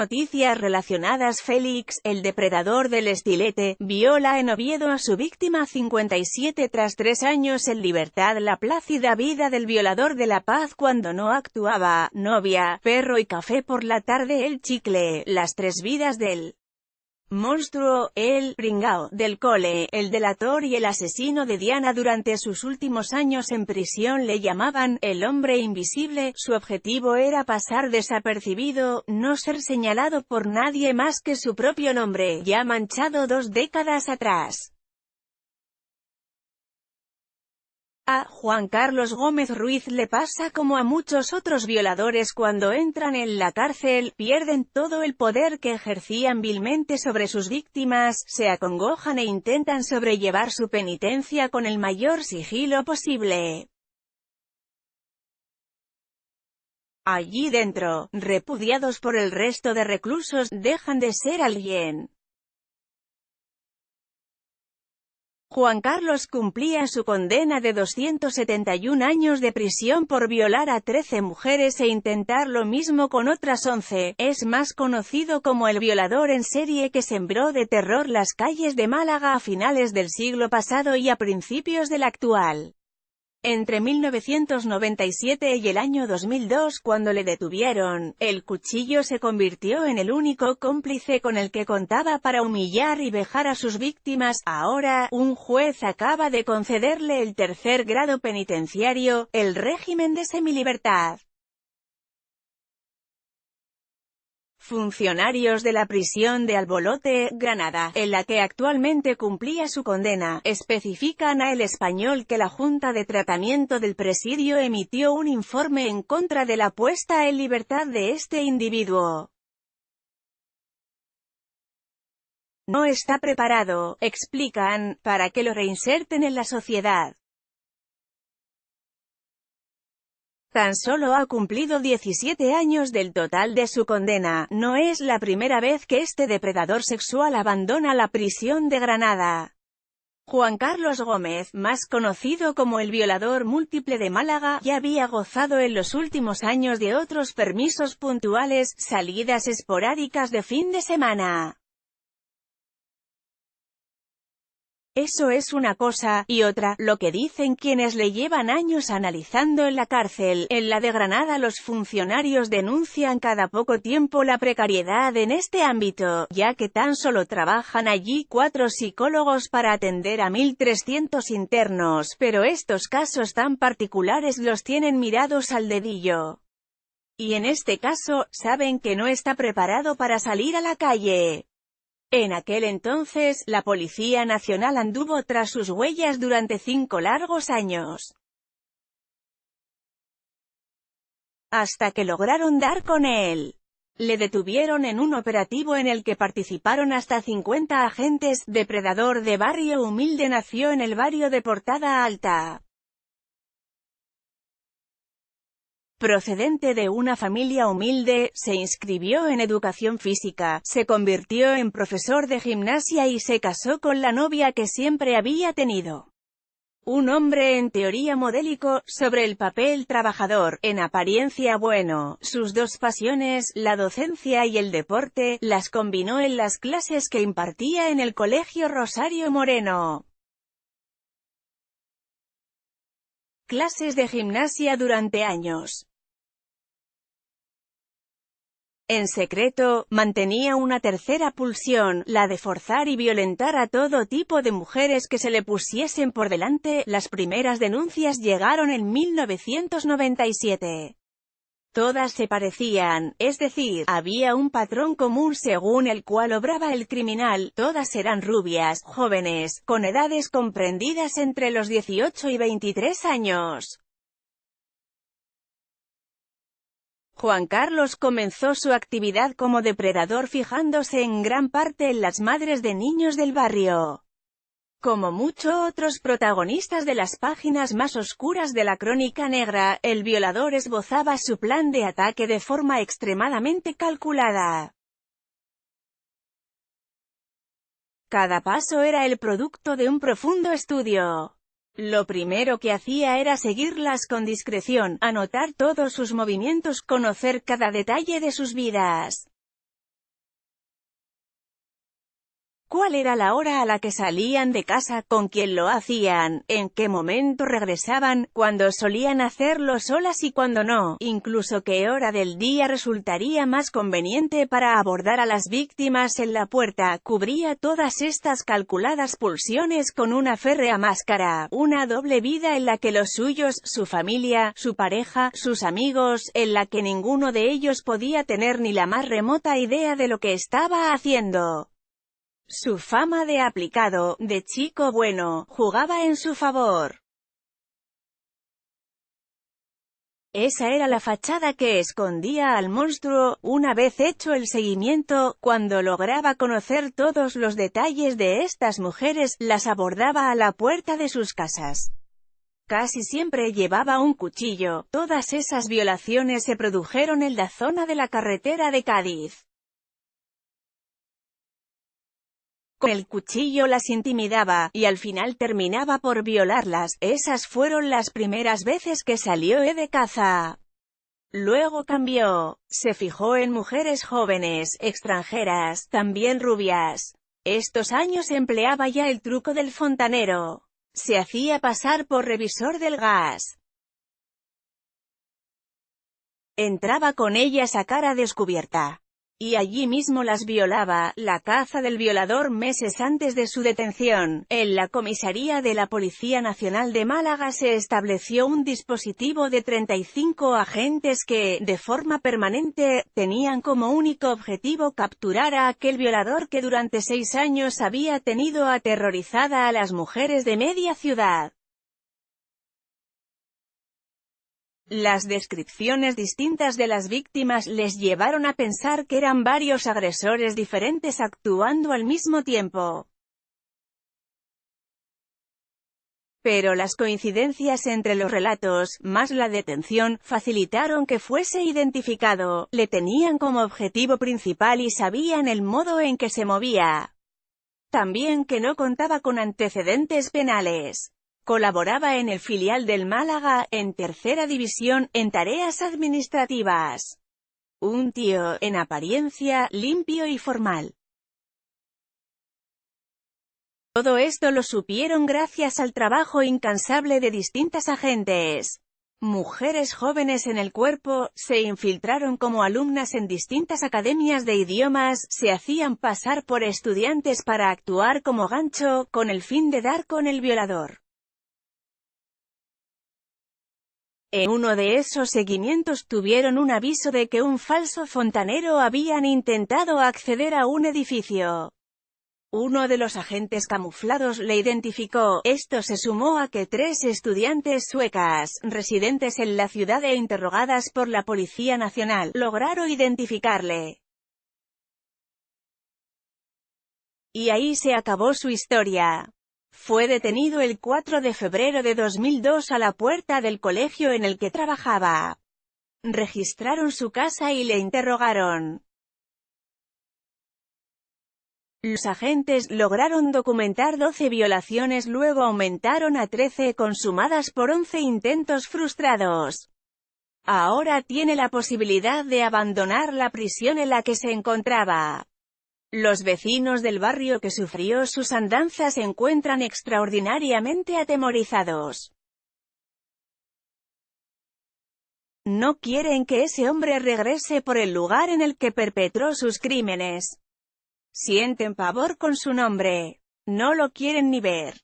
Noticias relacionadas. Félix, el depredador del Estilete, viola en Oviedo a su víctima 57 tras 3 años en libertad. La plácida vida del violador de La Paz cuando no actuaba, novia, perro y café por la tarde. El chicle, las 3 vidas del monstruo, el pringao del cole, el delator y el asesino de Diana. Durante sus últimos años en prisión le llamaban el hombre invisible. Su objetivo era pasar desapercibido, no ser señalado por nadie más que su propio nombre, ya manchado 2 décadas atrás. A Juan Carlos Gómez Ruiz le pasa como a muchos otros violadores: cuando entran en la cárcel, pierden todo el poder que ejercían vilmente sobre sus víctimas, se acongojan e intentan sobrellevar su penitencia con el mayor sigilo posible. Allí dentro, repudiados por el resto de reclusos, dejan de ser alguien. Juan Carlos cumplía su condena de 271 años de prisión por violar a 13 mujeres e intentar lo mismo con otras 11. Es más conocido como el violador en serie que sembró de terror las calles de Málaga a finales del siglo pasado y a principios del actual. Entre 1997 y el año 2002, cuando le detuvieron, el cuchillo se convirtió en el único cómplice con el que contaba para humillar y vejar a sus víctimas. Ahora, un juez acaba de concederle el 3er grado penitenciario, el régimen de semilibertad. Funcionarios de la prisión de Albolote, Granada, en la que actualmente cumplía su condena, especifican a El Español que la Junta de Tratamiento del Presidio emitió un informe en contra de la puesta en libertad de este individuo. No está preparado, explican, para que lo reinserten en la sociedad. Tan solo ha cumplido 17 años del total de su condena. No es la primera vez que este depredador sexual abandona la prisión de Granada. Juan Carlos Gómez, más conocido como el violador múltiple de Málaga, ya había gozado en los últimos años de otros permisos puntuales, salidas esporádicas de fin de semana. Eso es una cosa, y otra, lo que dicen quienes le llevan años analizando en la cárcel. En la de Granada los funcionarios denuncian cada poco tiempo la precariedad en este ámbito, ya que tan solo trabajan allí 4 psicólogos para atender a 1.300 internos, pero estos casos tan particulares los tienen mirados al dedillo. Y en este caso, saben que no está preparado para salir a la calle. En aquel entonces, la Policía Nacional anduvo tras sus huellas durante 5 largos años. Hasta que lograron dar con él. Le detuvieron en un operativo en el que participaron hasta 50 agentes. Depredador de barrio humilde, nació en el barrio de Portada Alta. Procedente de una familia humilde, se inscribió en educación física, se convirtió en profesor de gimnasia y se casó con la novia que siempre había tenido. Un hombre en teoría modélico, sobre el papel trabajador, en apariencia bueno. Sus 2 pasiones, la docencia y el deporte, las combinó en las clases que impartía en el Colegio Rosario Moreno. Clases de gimnasia durante años. En secreto, mantenía una tercera pulsión, la de forzar y violentar a todo tipo de mujeres que se le pusiesen por delante. Las primeras denuncias llegaron en 1997. Todas se parecían, es decir, había un patrón común según el cual obraba el criminal. Todas eran rubias, jóvenes, con edades comprendidas entre los 18 y 23 años. Juan Carlos comenzó su actividad como depredador fijándose en gran parte en las madres de niños del barrio. Como muchos otros protagonistas de las páginas más oscuras de la crónica negra, el violador esbozaba su plan de ataque de forma extremadamente calculada. Cada paso era el producto de un profundo estudio. Lo primero que hacía era seguirlas con discreción, anotar todos sus movimientos, conocer cada detalle de sus vidas. cuál era la hora a la que salían de casa, con quién lo hacían, en qué momento regresaban, cuándo solían hacerlo solas y cuándo no, incluso qué hora del día resultaría más conveniente para abordar a las víctimas en la puerta. Cubría todas estas calculadas pulsiones con una férrea máscara, una doble vida en la que los suyos, su familia, su pareja, sus amigos, en la que ninguno de ellos podía tener ni la más remota idea de lo que estaba haciendo. Su fama de aplicado, de chico bueno, jugaba en su favor. Esa era la fachada que escondía al monstruo. Una vez hecho el seguimiento, cuando lograba conocer todos los detalles de estas mujeres, las abordaba a la puerta de sus casas. Casi siempre llevaba un cuchillo. Todas esas violaciones se produjeron en la zona de la carretera de Cádiz. Con el cuchillo las intimidaba, y al final terminaba por violarlas. Esas fueron las primeras veces que salió de caza. Luego cambió. Se fijó en mujeres jóvenes, extranjeras, también rubias. Estos años empleaba ya el truco del fontanero. Se hacía pasar por revisor del gas. Entraba con ellas a cara descubierta. Y allí mismo las violaba. La caza del violador. Meses antes de su detención, en la comisaría de la Policía Nacional de Málaga se estableció un dispositivo de 35 agentes que, de forma permanente, tenían como único objetivo capturar a aquel violador que durante 6 años había tenido aterrorizada a las mujeres de media ciudad. Las descripciones distintas de las víctimas les llevaron a pensar que eran varios agresores diferentes actuando al mismo tiempo. Pero las coincidencias entre los relatos, más la detención, facilitaron que fuese identificado. Le tenían como objetivo principal y sabían el modo en que se movía. También que no contaba con antecedentes penales. Colaboraba en el filial del Málaga, en tercera división, en tareas administrativas. Un tío, en apariencia, limpio y formal. Todo esto lo supieron gracias al trabajo incansable de distintas agentes. Mujeres jóvenes en el cuerpo, se infiltraron como alumnas en distintas academias de idiomas, se hacían pasar por estudiantes para actuar como gancho, con el fin de dar con el violador. En uno de esos seguimientos tuvieron un aviso de que un falso fontanero habían intentado acceder a un edificio. Uno de los agentes camuflados le identificó. Esto se sumó a que 3 estudiantes suecas, residentes en la ciudad e interrogadas por la Policía Nacional, lograron identificarle. Y ahí se acabó su historia. Fue detenido el 4 de febrero de 2002 a la puerta del colegio en el que trabajaba. Registraron su casa y le interrogaron. Los agentes lograron documentar 12 violaciones, luego aumentaron a 13, consumadas por 11 intentos frustrados. Ahora tiene la posibilidad de abandonar la prisión en la que se encontraba. Los vecinos del barrio que sufrió sus andanzas se encuentran extraordinariamente atemorizados. No quieren que ese hombre regrese por el lugar en el que perpetró sus crímenes. Sienten pavor con su nombre. No lo quieren ni ver.